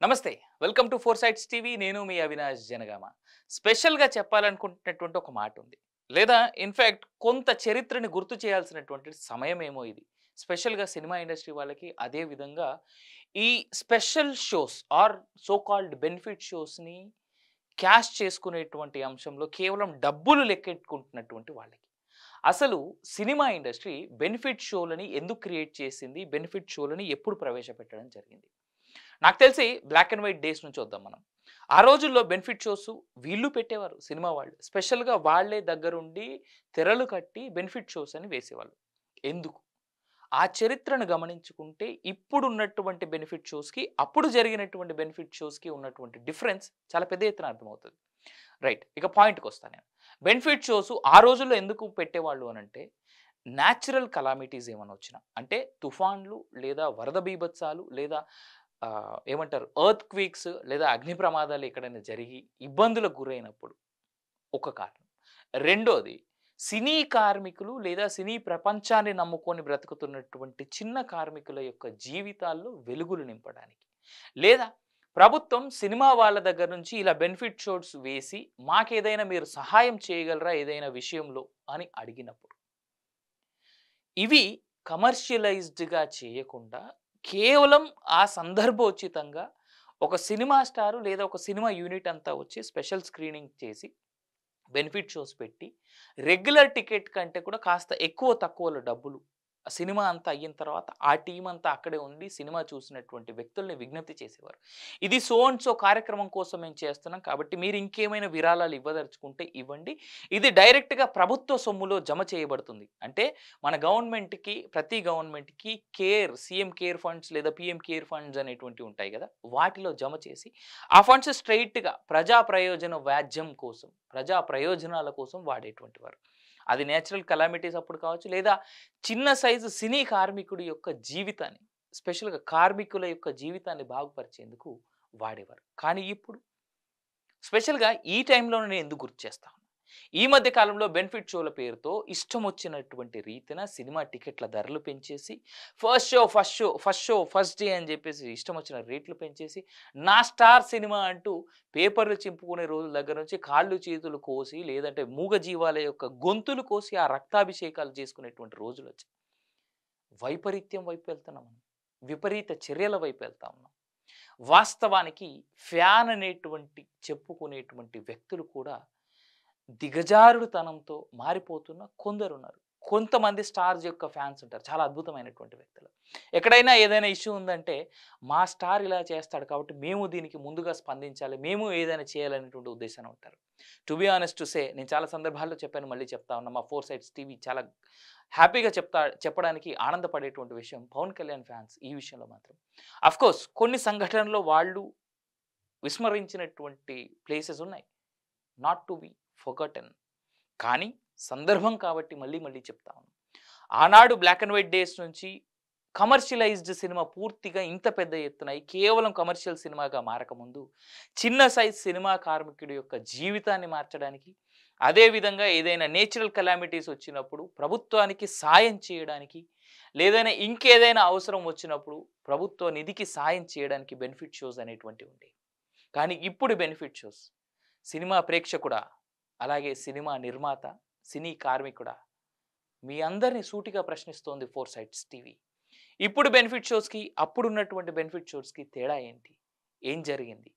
నమస్తే. Welcome to four sides TV. నేను మీ అవినాష్ జనగామ. స్పెషల్‌గా చెప్పాలనుకుంటున్నటువంటి ఒక మాట ఉంది. లేదా ఇన్‌ఫాక్ట్ కొంత చరిత్రని గుర్తు చేయాల్సినటువంటి సమయమేమో ఇది. స్పెషల్‌గా సినిమా ఇండస్ట్రీ వాళ్ళకి అదే విధంగా ఈ special shows or so called benefit షోస్‌ని క్యాష్ చేసుకునేటువంటి అంశంలో కేవలం డబ్బులు లెక్కెట్టుకుంటున్నటువంటి వాళ్ళకి. అసలు సినిమా ఇండస్ట్రీ బెనిఫిట్ షోలని ఎందుకు క్రియేట్ చేసింది? బెనిఫిట్ షోలని ఎప్పుడు ప్రవేశపెట్టడం జరిగింది? నాకు తెలిసి బ్లాక్ అండ్ వైట్ డేస్ నుంచి వద్దాం మనం. ఆ రోజుల్లో బెనిఫిట్ షోస్ వీళ్ళు పెట్టేవారు సినిమా వాళ్ళు. స్పెషల్‌గా వాళ్ళే దగ్గరుండి తెరలు కట్టి బెనిఫిట్ షోస్ అని వేసేవాళ్ళు. ఎందుకు? ఆ చరిత్రను గమనించుకుంటే ఇప్పుడున్నటువంటి బెనిఫిట్ షోస్‌కి, అప్పుడు జరిగినటువంటి బెనిఫిట్ షోస్‌కి ఉన్నటువంటి డిఫరెన్స్ చాలా పెద్ద ఎత్తున అర్థమవుతది. రైట్. ఇక పాయింట్‌కొస్తా నేను. బెనిఫిట్ షోస్ ఆ రోజుల్లో ఎందుకు పెట్టేవాళ్ళు అనంటే, న్యాచురల్ కలామిటీస్ ఏమన్నా వచ్చినా, అంటే తుఫాన్లు లేదా వరద బీభత్సాలు లేదా ఏమంటారు ఎర్త్ క్వేక్స్ లేదా అగ్ని ప్రమాదాలు ఎక్కడైనా జరిగి ఇబ్బందులకు గురైనప్పుడు ఒక కారణం. రెండోది సినీ కార్మికులు లేదా సినీ ప్రపంచాన్ని నమ్ముకొని బ్రతుకుతున్నటువంటి చిన్న కార్మికుల యొక్క జీవితాల్లో వెలుగులు నింపడానికి. లేదా ప్రభుత్వం సినిమా వాళ్ళ దగ్గర నుంచి ఇలా బెనిఫిట్ షోస్ వేసి మాకేదైనా మీరు సహాయం చేయగలరా ఏదైనా విషయంలో అని అడిగినప్పుడు. ఇవి కమర్షియలైజ్డ్‌గా చేయకుండా కేవలం ఆ సందర్భోచితంగా ఒక సినిమా స్టారు లేదా ఒక సినిమా యూనిట్ అంతా వచ్చి స్పెషల్ స్క్రీనింగ్ చేసి బెనిఫిట్ షోస్ పెట్టి రెగ్యులర్ టికెట్ కంటే కూడా కాస్త ఎక్కువ తక్కువలో డబ్బులు ఆ సినిమా అంతా అయిన తర్వాత ఆ టీం అంతా అక్కడే ఉండి సినిమా చూసినటువంటి వ్యక్తుల్ని విజ్ఞప్తి చేసేవారు. ఇది సో అండ్ సో కార్యక్రమం కోసం మేము చేస్తున్నాం కాబట్టి మీరు ఇంకేమైనా విరాళాలు ఇవ్వదలుచుకుంటే ఇవ్వండి. ఇది డైరెక్ట్‌గా ప్రభుత్వ సొమ్ములో జమ చేయబడుతుంది. అంటే మన గవర్నమెంట్‌కి ప్రతి గవర్నమెంట్‌కి సీఎం కేర్ ఫండ్స్ లేదా పీఎం కేర్ ఫండ్స్ అనేటువంటివి ఉంటాయి గదా! వాటిలో జమ చేసి ఆ ఫండ్స్ స్ట్రెయిట్‌గా ప్రజా ప్రయోజన వ్యాజ్యం కోసం, ప్రజా ప్రయోజనాల కోసం వాడేటువంటి వారు. అది నేచురల్ కలామిటీస్ అప్పుడు కావచ్చు, లేదా చిన్న సైజు సినీ కార్మికుడి యొక్క జీవితాన్ని, స్పెషల్‌గా కార్మికుల యొక్క జీవితాన్ని బాగుపరిచేందుకు వాడేవారు. కానీ ఇప్పుడు స్పెషల్‌గా ఈ టైంలోనే నేను ఎందుకు గుర్తు చేస్తా ఉన్నా. ఈ మధ్య కాలంలో బెనిఫిట్ షోల పేరుతో ఇష్టం వచ్చినటువంటి రీతిన సినిమా టికెట్ల ధరలు పెంచేసి, ఫస్ట్ డే అని చెప్పేసి ఇష్టం వచ్చిన రేట్లు పెంచేసి, నా స్టార్ సినిమా అంటూ పేపర్లు చింపుకునే రోజుల దగ్గర నుంచి కాళ్ళు చేతులు కోసి, లేదంటే మూగజీవాల యొక్క గొంతులు కోసి ఆ రక్తాభిషేకాలు చేసుకునేటువంటి రోజులొచ్చాయి. వైపరీత్యం వైపు వెళ్తున్నాం మనం. విపరీత చర్యల వైపు వెళ్తా ఉన్నాం. వాస్తవానికి ఫ్యాన్ అనేటువంటి చెప్పుకునేటువంటి వ్యక్తులు కూడా దిగజారుడుతనంతో మారిపోతున్న కొందరున్నారు. కొంతమంది స్టార్స్ యొక్క ఫ్యాన్స్ ఉంటారు. చాలా అద్భుతమైనటువంటి వ్యక్తులు. ఎక్కడైనా ఏదైనా ఇష్యూ ఉందంటే, మా స్టార్ ఇలా చేస్తాడు కాబట్టి మేము దీనికి ముందుగా స్పందించాలి. మేము ఏదైనా చేయాలనేటువంటి ఉద్దేశాన ఉంటారు. To be honest to say నేను చాలా సందర్భాల్లో చెప్పాను, మళ్ళీ చెప్తా ఉన్నా. మా ఫోర్ సైడ్స్ టీవీ చాలా హ్యాపీగా చెప్పడానికి ఆనందపడేటువంటి విషయం పవన్ కళ్యాణ్ ఫ్యాన్స్ ఈ విషయంలో మాత్రం. అఫ్‌కోర్స్ కొన్ని సంఘటనలో వాళ్ళు విస్మరించినటువంటి ప్లేసెస్ ఉన్నాయి. Not to be forgotten. కానీ సందర్భం కాబట్టి మళ్ళీ మళ్ళీ చెప్తా ఉన్నాను. ఆనాడు బ్లాక్ అండ్ వైట్ డేస్ నుంచి కమర్షియలైజ్డ్ సినిమా పూర్తిగా ఇంత పెద్ద ఎత్తున కేవలం కమర్షియల్ సినిమాగా మారకముందు చిన్న సైజ్ సినిమా కార్మికుడి యొక్క జీవితాన్ని మార్చడానికి, అదే విధంగా ఏదైనా నేచురల్ కెలామిటీస్ వచ్చినప్పుడు ప్రభుత్వానికి సాయం చేయడానికి, లేదైనా ఇంకేదైనా అవసరం వచ్చినప్పుడు ప్రభుత్వ నిధికి సాయం చేయడానికి బెనిఫిట్ షోస్ అనేటువంటివి ఉండేవి. కానీ ఇప్పుడు బెనిఫిట్ షోస్ సినిమా ప్రేక్షకుడా, అలాగే సినిమా నిర్మాత, సినీ కార్మికుడా, మీ అందరిని సూటిగా ప్రశ్నిస్తోంది ఫోర్ సైడ్స్ టీవీ. ఇప్పుడు బెనిఫిట్ షోస్‌కి, అప్పుడున్నటువంటి బెనిఫిట్ షోస్‌కి తేడా ఏంటి? ఏం జరిగింది?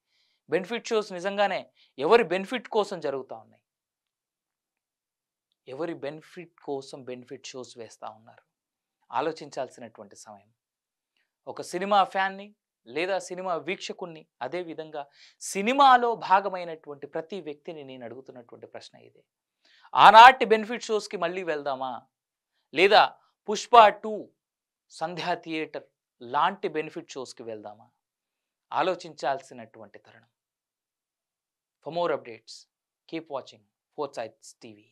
బెనిఫిట్ షోస్ నిజంగానే ఎవరి బెనిఫిట్ కోసం జరుగుతా ఉన్నాయి? ఎవరి బెనిఫిట్ కోసం బెనిఫిట్ షోస్ వేస్తా ఉన్నారు? ఆలోచించాల్సినటువంటి సమయం. ఒక సినిమా ఫ్యాన్‌ని లేదా సినిమా వీక్షకుడిని, అదే విధంగా సినిమాలో భాగమైనటువంటి ప్రతి వ్యక్తిని నేను అడుగుతున్నటువంటి ప్రశ్న ఇదే. ఆనాటి బెనిఫిట్ షోస్‌కి మళ్ళీ వెళ్దామా? లేదా 'పుష్ప 2' 'సంధ్యా థియేటర్' లాంటి బెనిఫిట్ షోస్‌కి వెళ్దామా? ఆలోచించాల్సినటువంటి తరుణం. For more updates keep watching four sides TV.